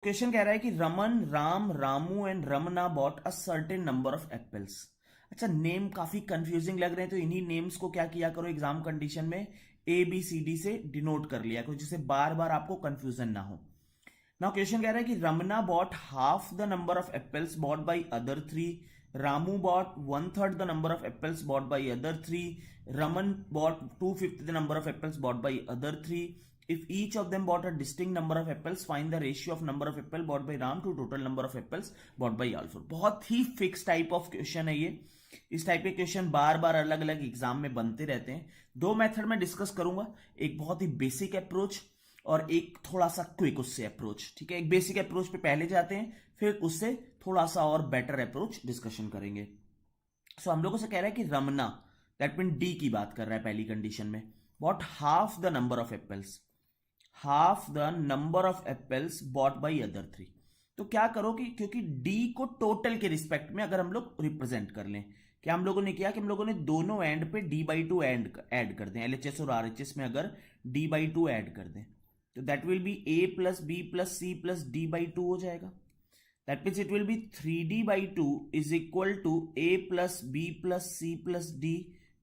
Question कह रहा है कि Raman, Ram, Ramu and Ramana bought a certain number of apples. अच्छा, नेम काफी कंफ्यूजिंग लग रहे हैं, तो इन्हीं नेम्स को क्या किया करो एग्जाम कंडीशन में ए बी सी डी से डिनोट कर लिया करो, जिससे बार बार आपको कंफ्यूजन ना हो। नाउ क्वेश्चन कह रहा है कि Ramana bought half the number of apples bought by other three, Ramu bought one third the number of apples bought by other three, Raman bought two fifth the number of apples bought by other three. If each of them bought a distinct number of apples, find the ratio of number of apple bought by Ram to total number of apples bought by all four। बहुत ही fix type of question है ये। इस type के question बार बार अलग अलग exam में बनते रहते हैं। दो मेथड में डिस्कस करूंगा, एक बहुत ही बेसिक अप्रोच और एक थोड़ा सा क्विक उससे अप्रोच। ठीक है, एक बेसिक अप्रोच पे पहले जाते हैं, फिर उससे थोड़ा सा और बेटर अप्रोच डिस्कशन करेंगे। सो हम लोगों से कह रहा है कि रमना, दैट मीन डी की बात कर रहा है पहली कंडीशन में, bought half the number of apples, half the number of apples bought by other three. तो क्या करो कि क्योंकि डी को टोटल के रिस्पेक्ट में अगर हम लोग रिप्रेजेंट कर लें, क्या हम लोगों ने किया कि हम लोगों ने दोनों एंड पे डी बाई टू ऐड कर दें। एलएचएस और आरएचएस में अगर डी बाई टू ऐड कर दें तो that will be a plus B plus C plus d by two हो जाएगा। That means it will be three d by two is equal to a plus B plus C plus d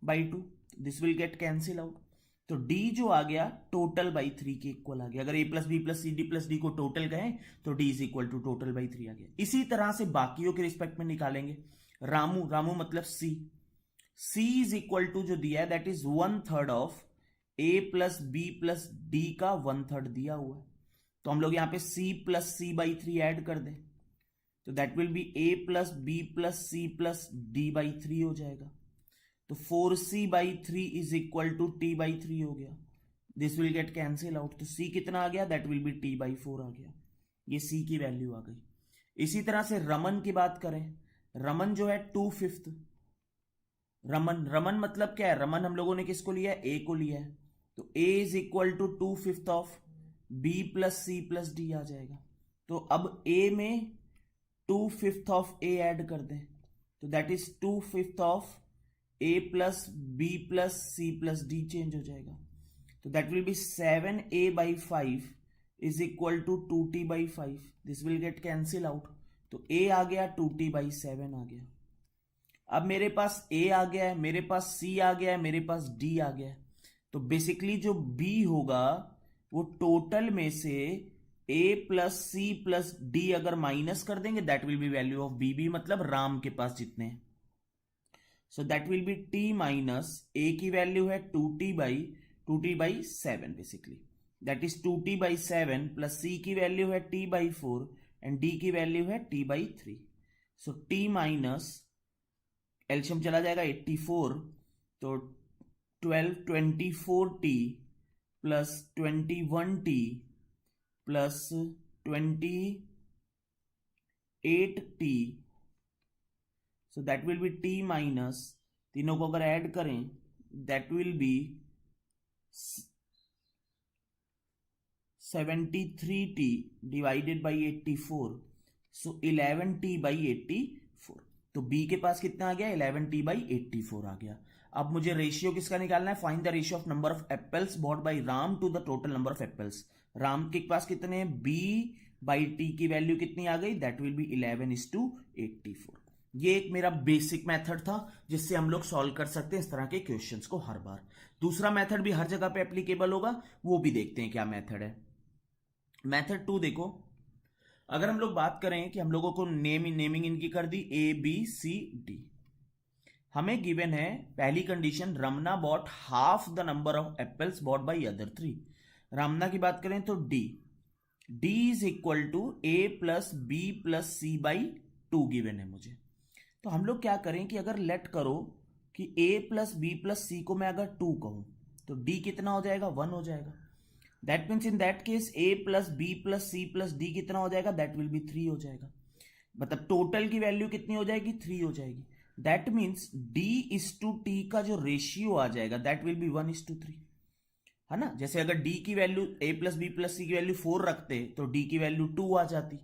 by two. This will get cancel out. तो d जो आ गया total by three के equal आ गया। अगर a plus B plus c d plus d को total कहें तो d is equal to total by three आ गया। इसी तरह से बाकियों के रिस्पेक्ट में निकालेंगे। रामू, रामू मतलब c इज इक्वल टू जो दिया है that is one third of a plus B plus d का वन थर्ड दिया हुआ है। तो हम लोग यहां पे c plus c by three add कर दें तो that will be a plus B plus C plus d by three हो जाएगा। तो 4c by three is equal to T by three हो गया। This will get cancel out. तो c कितना आ गया, that will be T by four आ गया। ये c की वैल्यू आ गई। इसी तरह से रमन की बात करें, रमन जो है टू फिफ्थ, रमन, रमन मतलब क्या है, रमन हम लोगों ने किसको लिया है, a को लिया है। तो a is equal to two fifth of b plus C plus D आ जाएगा। तो अब a में two fifth of a add कर दें तो that is two fifth of a plus B plus C plus D change हो जाएगा। तो that will be seven A by five is equal to two T by five. This will get cancel out. तो a आ गया, two T by seven आ गया। अब मेरे पास a आ गया है, मेरे पास c आ गया है, मेरे पास d आ गया है। तो बेसिकली जो b होगा वो टोटल में से a plus C plus D अगर माइनस कर देंगे that will be value of b मतलब राम के पास जितने हैं। So that will be t minus a की वैल्यू है two T by seven basically, that is to T by seven plus c की वैल्यू है t by four and d की वैल्यू है t by three. So t minus एल्शियम चला जाएगा 84, तो 24t plus 21t plus 28t। So that will be t minus, तीनों को अगर ऐड करें that will B 73t divided by 84। So 11t by 84। तो b के पास कितना आ गया, 11t बाई 84 आ गया। अब मुझे रेशियो किसका निकालना है, find the ratio of number of apples bought by Ram to the total number of apples. Ram के पास कितने हैं, b बाई टी की वैल्यू कितनी आ गई, दैट विल बी 11:84। ये एक मेरा बेसिक मेथड था जिससे हम लोग सॉल्व कर सकते हैं इस तरह के क्वेश्चंस को हर बार। दूसरा मेथड भी हर जगह पे एप्लीकेबल होगा, वो भी देखते हैं क्या मेथड है। मेथड टू देखो, अगर हम लोग बात करें कि हम लोगों को नेमिंग इनकी कर दी ए बी सी डी, हमें गिवन है पहली condition Ramana bought half the number of apples bought by other three. Ramana की बात करें तो d is equal to a plus B plus c by two given है मुझे। तो हम लोग क्या करें कि अगर लेट करो कि a प्लस बी प्लस सी को मैं अगर टू कहूं तो d कितना हो जाएगा, वन हो जाएगा। That means in that case a plus B plus C plus d कितना हो जाएगा, दैट विल बी थ्री हो जाएगा। मतलब टोटल की वैल्यू कितनी हो जाएगी, थ्री हो जाएगी। That means d is to T का जो रेशियो आ जाएगा that will be one is to three, है ना। जैसे अगर d की वैल्यू a plus B plus C की वैल्यू फोर रखते तो d की वैल्यू टू आ जाती,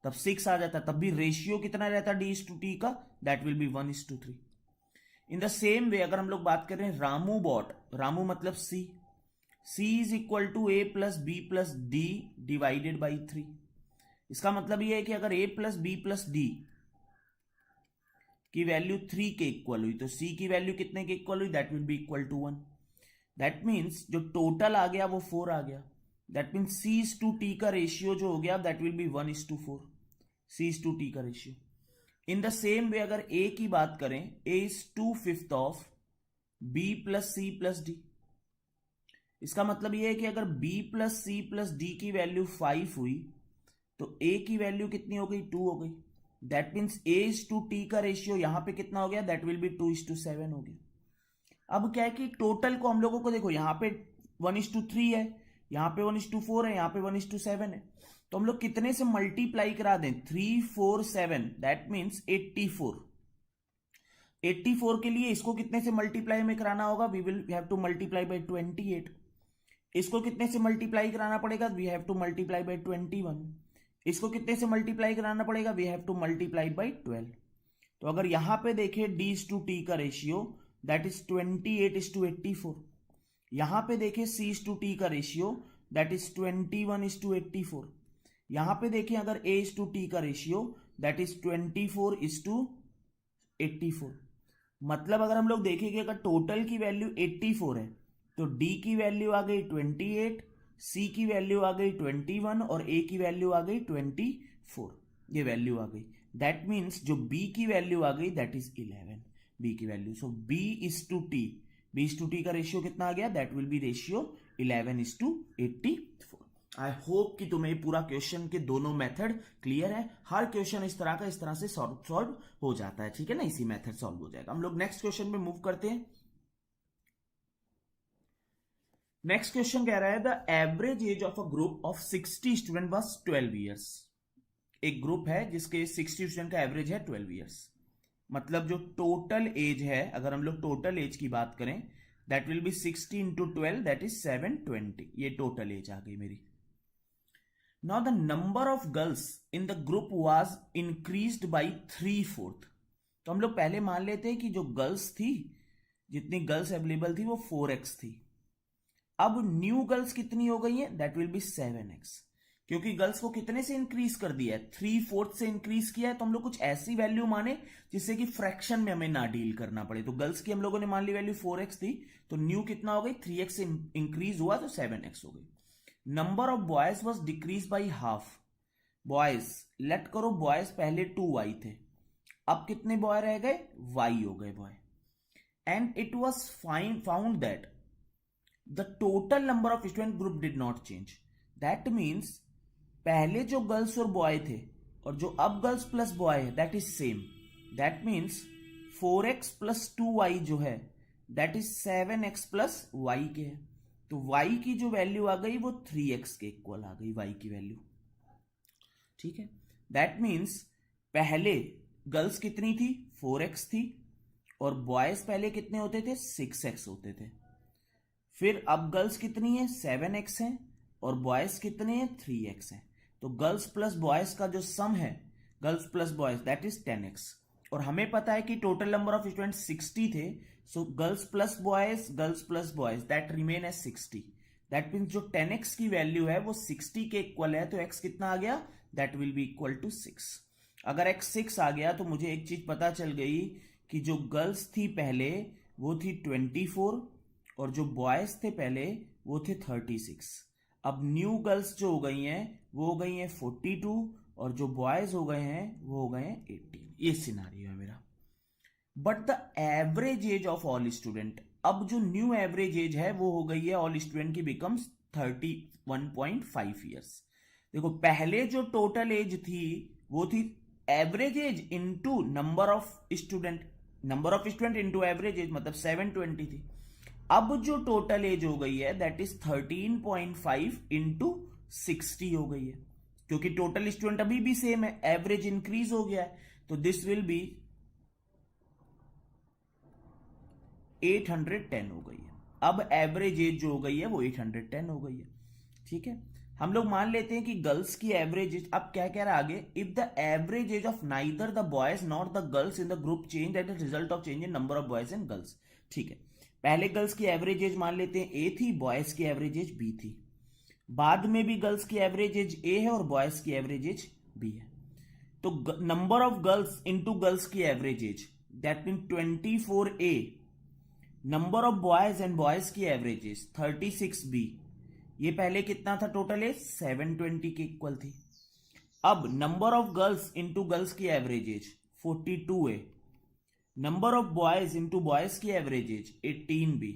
तब सिक्स आ जाता, तब भी रेशियो कितना रहता डी इज टू टी का, that will be one is to three. In the same way अगर हम लोग बात कर रहे हैं रामू बॉट, रामू मतलब c is equal to a plus B plus d divided by three. इसका मतलब ये है कि अगर a plus B plus d की वैल्यू 3 के इक्वल हुई तो c की वैल्यू कितने के इक्वल हुई, that will be equal to 1। That means जो टोटल आ गया वो 4 आ गया। That means c is to T का रेशियो जो हो गया that will be 1:4, c is to T का ratio. In the same way अगर a की बात करें, a is 2/5 of b plus c plus d। इसका मतलब यह है कि अगर b plus c plus d की वैल्यू 5 हुई तो a की वैल्यू कितनी हो गई, 2 हो गई। That means a is to T का रेशियो यहां पे कितना हो गया, दैट विल बी 2:7 हो गया। अब क्या है कि टोटल को हम लोगों को देखो यहां पे 1:3 है, यहां पे 1:4 है, यहां पे 1:7 है, तो हम लोग कितने से मल्टीप्लाई करा दें, 3 4 7, दैट मीन्स 84। 84 के लिए इसको कितने से मल्टीप्लाई में कराना होगा, we will have to multiply by 28। इसको कितने से मल्टीप्लाई कराना पड़ेगा, we have to multiply by 21। इसको कितने से मल्टीप्लाई कराना पड़ेगा, we have to multiply by 12। तो अगर यहां पे देखें d इज टू टी का रेशियो दैट इज 28:84। यहां पे देखें c इज टू टी का रेशियो दैट इज 21:84। यहां पे देखें अगर a इज टू टी का रेशियो दैट इज 24:84। मतलब अगर हम लोग देखेंगे अगर टोटल की वैल्यू 84 है तो d की वैल्यू आ गई 28, c की वैल्यू आ गई 21 और a की वैल्यू आ गई 24। ये वैल्यू आ गई। दैट मीन्स जो b की वैल्यू आ गई दैट इज 11, b की value. So b is to T, b is to T का रेशियो कितना आ गया, that will be ratio 11:84। I hope कि तुम्हें पूरा क्वेश्चन के दोनों मेथड क्लियर है। हर क्वेश्चन इस तरह से सॉल्व हो जाता है, ठीक है ना, इसी मेथड सॉल्व हो जाएगा। हम लोग नेक्स्ट क्वेश्चन में मूव करते हैं। नेक्स्ट क्वेश्चन कह रहा है the average age of a group of 60 student was 12 years. एक ग्रुप है जिसके 60 स्टूडेंट का एवरेज है 12 ईयर्स। मतलब जो टोटल एज है, अगर हम लोग टोटल एज की बात करें that will B 60 into 12 that is 720। ये टोटल एज आ गई मेरी। Now the number of girls in the group was increased by 3/4। तो हम लोग पहले मान लेते हैं कि जो गर्ल्स थी, जितनी गर्ल्स अवेलेबल थी वो 4x थी। अब न्यू गर्ल्स कितनी हो गई है, दैट विल बी 7x। क्योंकि गर्ल्स को कितने से इंक्रीज कर दिया है, 3/4 से इंक्रीज किया है। तो हम लोग कुछ ऐसी वैल्यू माने जिससे कि फ्रैक्शन में हमें ना डील करना पड़े। तो गर्ल्स की हम लोगों ने मान ली वैल्यू 4x थी, तो न्यू कितना हो गई, 3x से इंक्रीज हुआ तो 7x हो गई। Number of boys was decrease by half. Boys let करो, बॉयज पहले 2y थे, अब कितने बॉय रह गए, y हो गए boy. And it was found that the total number of student group did not change. That means पहले जो गर्ल्स और बॉय थे और जो अब गर्ल्स प्लस बॉय है that is same. That means 4x plus 2y जो है that is 7x plus y के है। तो y की जो वैल्यू आ गई वो 3x के इक्वल आ गई, y की वैल्यू, ठीक है। दैट मीन्स पहले गर्ल्स कितनी थी, 4x थी, और बॉयज पहले कितने होते थे, 6x होते थे। फिर अब गर्ल्स कितनी है, 7x है, और बॉयज कितने हैं, 3x है। तो गर्ल्स प्लस बॉयज का जो सम है, girls plus boys that is 10x। और हमें पता है कि टोटल नंबर ऑफ स्टूडेंट्स 60 थे, so girls plus boys that remain as 60। That means जो 10x की वैल्यू है वो 60 के इक्वल है, तो x कितना आ गया, that will be equal to 6। अगर x 6 आ गया तो मुझे एक चीज पता चल गई कि जो गर्ल्स थी पहले वो थी 24 और जो बॉयज थे पहले वो थे 36। अब न्यू गर्ल्स जो हो गई हैं वो हो गई हैं 42 और जो बॉयज हो गए हैं वो हो गए हैं 18। ये सिनारियो है मेरा। But the average age of all student, अब जो न्यू एवरेज एज है वो हो गई है ऑल स्टूडेंट की बिकम्स 31.5 ईयर्स। देखो पहले जो टोटल एज थी वो थी average age into number of student, number of student into average age, मतलब 720 थी। अब जो टोटल एज हो गई है दैट इज 13.5 इंटू 60 हो गई है, क्योंकि टोटल स्टूडेंट अभी भी सेम है, एवरेज इंक्रीज हो गया है, तो दिस विल बी 810 हो गई है। अब एवरेज एज जो हो गई है वो 810 हो गई है, ठीक है। हम लोग मान लेते हैं कि गर्ल्स की एवरेज एज, अब क्या कह रहा है आगे, if the average age of neither the boys not the girls in the group change that is result of change in number of boys and girls, ठीक है। पहले गर्ल्स की एवरेज एज मान लेते हैं ए थी, बॉयज की एवरेज एज बी थी। बाद में भी गर्ल्स की एवरेज एज ए है और बॉयज की एवरेज एज बी है। तो number of girls into girls की average age, that mean 24A। Number of boys and boys की एवरेज एज 36B। ये पहले कितना था टोटल एज, 720 के इक्वल थी। अब number of girls into girls की average age 42A। Number of boys into boys की एवरेज एज 18B।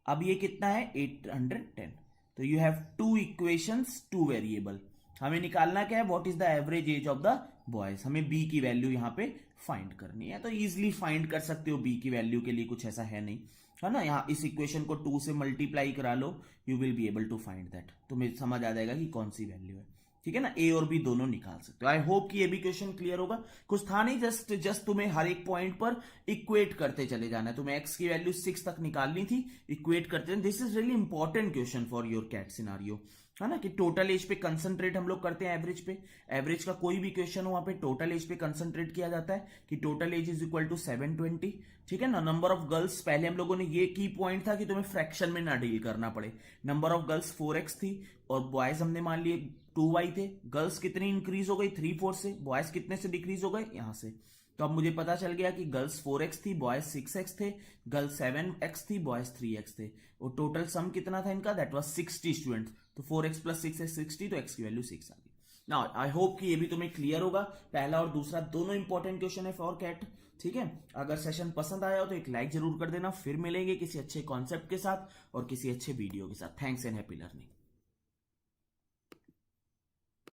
अब ये कितना है, 810। तो you have two equations, two variable. हमें निकालना क्या है, what is the average age of the boys. हमें बी की वैल्यू यहां पे फाइंड करनी है। तो इजीली फाइंड कर सकते हो बी की वैल्यू के लिए, कुछ ऐसा है नहीं, है ना। यहाँ इस इक्वेशन को 2 से मल्टीप्लाई करा लो, you will be able to find that. तुम्हें समझ आ जाएगा कि कौन सी वैल्यू है, ठीक है ना। ए और बी दोनों निकाल सकते हो। आई होप कि ये भी क्वेश्चन क्लियर होगा। कुछ था नहीं, जस्ट तुम्हें हर एक पॉइंट पर इक्वेट करते चले जाना है। तुम्हें एक्स की वैल्यू 6 तक निकालनी थी, इक्वेट करते। This is really important question for your CAT scenario, है ना। कि टोटल एज पे कंसंट्रेट हम लोग करते हैं, एवरेज पे। एवरेज का कोई भी क्वेश्चन हो वहां पे टोटल एज पे कंसंट्रेट किया जाता है कि total age is equal to 720, ठीक है ना। नंबर ऑफ गर्ल्स, पहले हम लोगों ने ये की पॉइंट था कि तुम्हें फ्रैक्शन में ना डील करना पड़े। नंबर ऑफ गर्ल्स 4x थी और बॉयज हमने मान लिए 2y थे। गर्ल्स कितनी इंक्रीज हो गई, 3-4 से। बॉयज कितने से डिक्रीज हो गए, यहां से। तो अब मुझे पता चल गया कि गर्ल्स 4x थी, बॉयज 6x थे। गर्ल्स 7x थी, बॉयज 3x थे। और टोटल सम कितना था इनका, दैट वाज 60 स्टूडेंट्स। तो 4x प्लस 6 है 60, तो x की वैल्यू 6 आ गई। नाउ आई होप कि ये भी तुम्हें क्लियर होगा। पहला और दूसरा दोनों इंपॉर्टेंट क्वेश्चन है फॉर कैट, ठीक है। अगर सेशन पसंद आया हो तो एक लाइक जरूर कर देना। फिर मिलेंगे किसी अच्छे कॉन्सेप्ट के साथ और किसी अच्छे वीडियो के साथ। Thanks and happy learning.